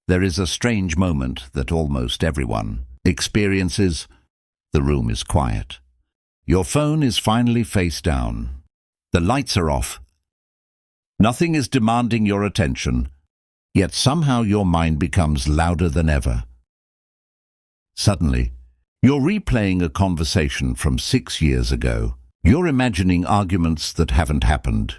There is a strange moment that almost everyone experiences. The room is quiet. Your phone is finally face down. The lights are off. Nothing is demanding your attention, yet somehow your mind becomes louder than ever. Suddenly, you're replaying a conversation from 6 years ago. You're imagining arguments that haven't happened.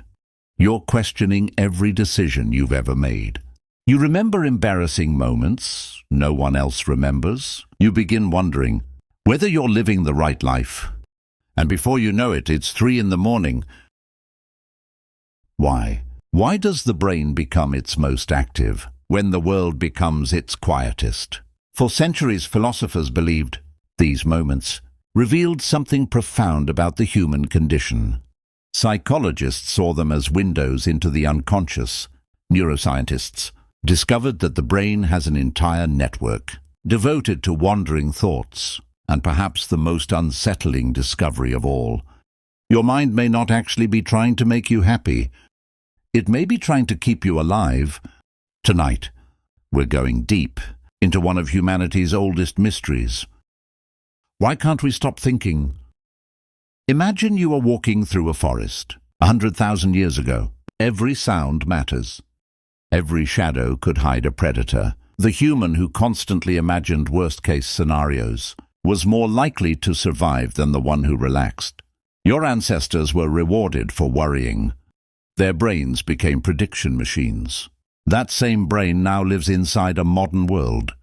You're questioning every decision you've ever made. You remember embarrassing moments no one else remembers. You begin wondering whether you're living the right life. And before you know it, it's 3 in the morning. Why? Why does the brain become its most active when the world becomes its quietest? For centuries, philosophers believed these moments revealed something profound about the human condition. Psychologists saw them as windows into the unconscious. Neuroscientists discovered that the brain has an entire network devoted to wandering thoughts, and perhaps the most unsettling discovery of all. Your mind may not actually be trying to make you happy. It may be trying to keep you alive. Tonight, we're going deep into one of humanity's oldest mysteries. Why can't we stop thinking? Imagine you are walking through a forest 100,000 years ago. Every sound matters. Every shadow could hide a predator. The human who constantly imagined worst-case scenarios was more likely to survive than the one who relaxed. Your ancestors were rewarded for worrying. Their brains became prediction machines. That same brain now lives inside a modern world.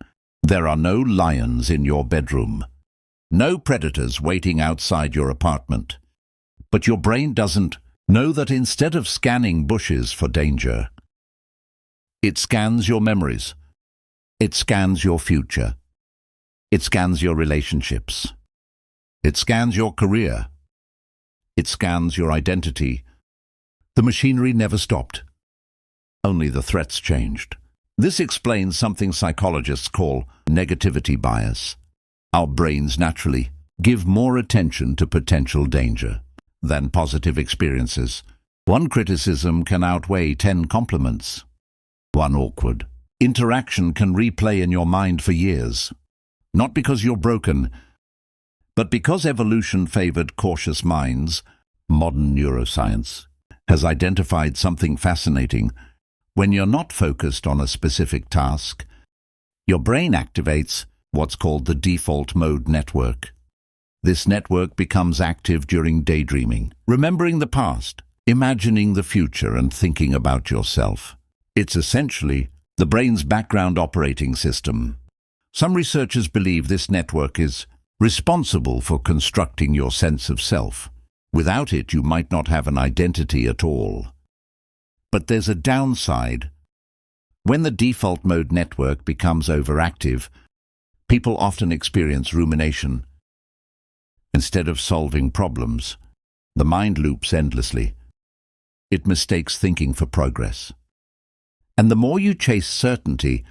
There are no lions in your bedroom. No predators waiting outside your apartment. But your brain doesn't know that instead of scanning bushes for danger, it scans your memories. It scans your future. It scans your relationships. It scans your career. It scans your identity. The machinery never stopped. Only the threats changed. This explains something psychologists call negativity bias. Our brains naturally give more attention to potential danger than positive experiences. One criticism can outweigh 10 compliments. One awkward interaction can replay in your mind for years. Not because you're broken, but because evolution favored cautious minds. Modern neuroscience has identified something fascinating. When you're not focused on a specific task, your brain activates what's called the default mode network. This network becomes active during daydreaming, remembering the past, imagining the future, and thinking about yourself. It's essentially the brain's background operating system. Some researchers believe this network is responsible for constructing your sense of self. Without it, you might not have an identity at all. But there's a downside. When the default mode network becomes overactive, people often experience rumination. Instead of solving problems, the mind loops endlessly. It mistakes thinking for progress. And the more you chase certainty,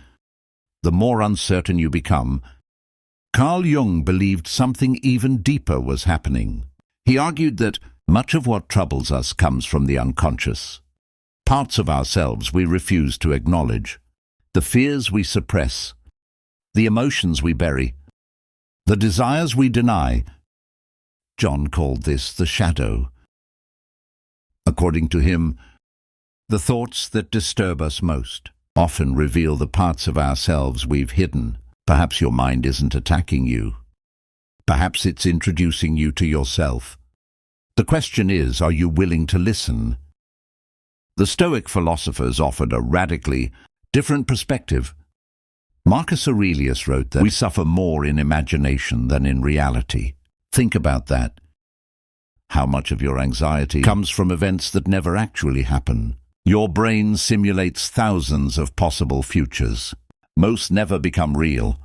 the more uncertain you become. Carl Jung believed something even deeper was happening. He argued that much of what troubles us comes from the unconscious. Parts of ourselves we refuse to acknowledge, the fears we suppress, the emotions we bury, the desires we deny. John called this the shadow. According to him, the thoughts that disturb us most often reveal the parts of ourselves we've hidden. Perhaps your mind isn't attacking you. Perhaps it's introducing you to yourself. The question is, are you willing to listen? The Stoic philosophers offered a radically different perspective. Marcus Aurelius wrote that we suffer more in imagination than in reality. Think about that. How much of your anxiety comes from events that never actually happen? Your brain simulates thousands of possible futures. Most never become real.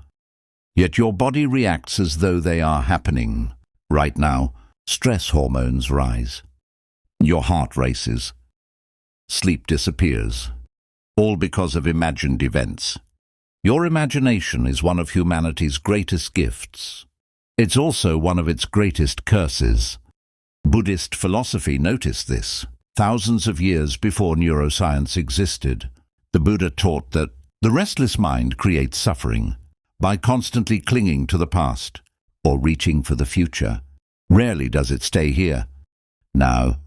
Yet your body reacts as though they are happening. Right now, stress hormones rise. Your heart races. Sleep disappears. All because of imagined events. Your imagination is one of humanity's greatest gifts. It's also one of its greatest curses. Buddhist philosophy noticed this. Thousands of years before neuroscience existed, the Buddha taught that The restless mind creates suffering by constantly clinging to the past or reaching for the future. Rarely does it stay here. Now,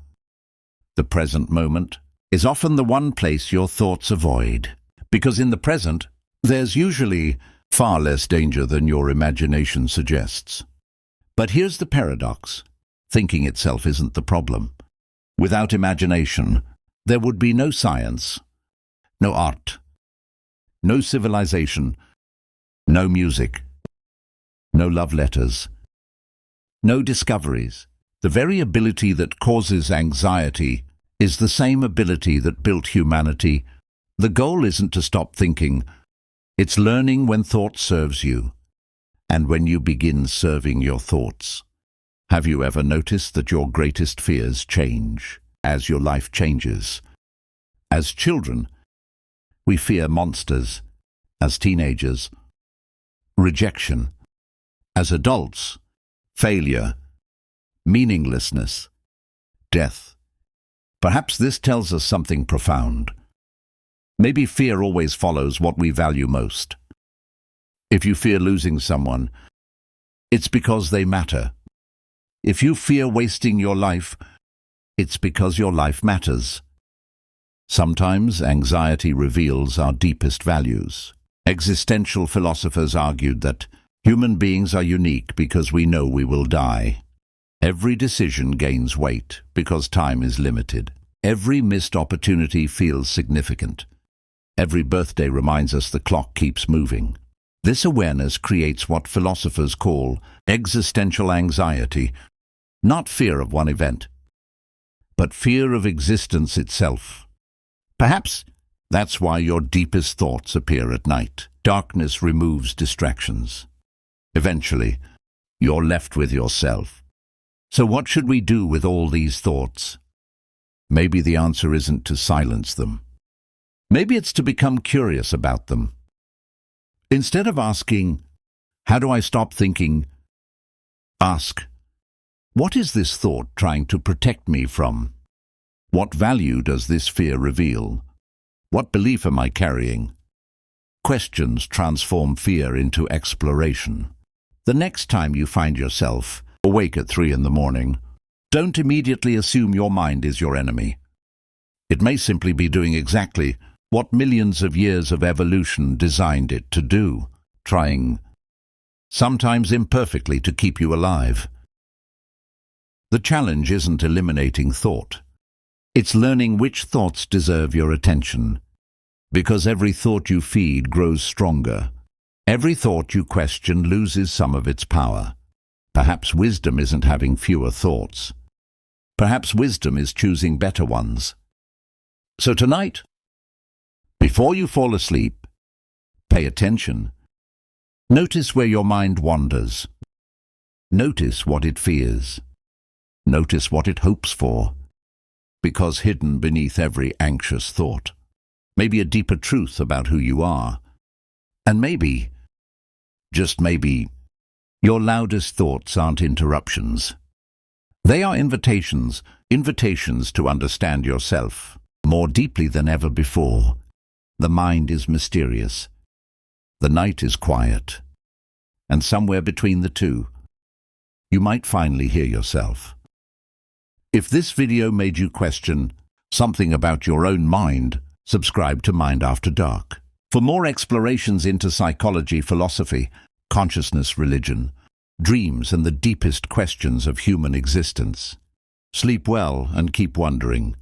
the present moment is often the one place your thoughts avoid, because in the present, there's usually far less danger than your imagination suggests. But here's the paradox. Thinking itself isn't the problem. Without imagination, there would be no science, no art, no civilization, no music, no love letters, no discoveries. The very ability that causes anxiety is the same ability that built humanity. The goal isn't to stop thinking. It's learning when thought serves you, and when you begin serving your thoughts. Have you ever noticed that your greatest fears change as your life changes? As children, we fear monsters. As teenagers, rejection. As adults, failure, meaninglessness, death. Perhaps this tells us something profound. Maybe fear always follows what we value most. If you fear losing someone, it's because they matter. If you fear wasting your life, it's because your life matters. Sometimes anxiety reveals our deepest values. Existential philosophers argued that human beings are unique because we know we will die. Every decision gains weight because time is limited. Every missed opportunity feels significant. Every birthday reminds us the clock keeps moving. This awareness creates what philosophers call existential anxiety, not fear of one event, but fear of existence itself. Perhaps that's why your deepest thoughts appear at night. Darkness removes distractions. Eventually, you're left with yourself. So what should we do with all these thoughts? Maybe the answer isn't to silence them. Maybe it's to become curious about them. Instead of asking, "How do I stop thinking?" ask, "What is this thought trying to protect me from? What value does this fear reveal? What belief am I carrying?" Questions transform fear into exploration. The next time you find yourself awake at 3 in the morning, don't immediately assume your mind is your enemy. It may simply be doing exactly what millions of years of evolution designed it to do, trying, sometimes imperfectly, to keep you alive. The challenge isn't eliminating thought. It's learning which thoughts deserve your attention, because every thought you feed grows stronger. Every thought you question loses some of its power. Perhaps wisdom isn't having fewer thoughts. Perhaps wisdom is choosing better ones. So tonight, before you fall asleep, pay attention. Notice where your mind wanders. Notice what it fears. Notice what it hopes for. Because hidden beneath every anxious thought may be a deeper truth about who you are. And maybe, just maybe, your loudest thoughts aren't interruptions. They are invitations to understand yourself more deeply than ever before. The mind is mysterious. The night is quiet. And somewhere between the two, you might finally hear yourself. If this video made you question something about your own mind, subscribe to Mind After Dark. For more explorations into psychology, philosophy, consciousness, religion, dreams, and the deepest questions of human existence. Sleep well and keep wondering.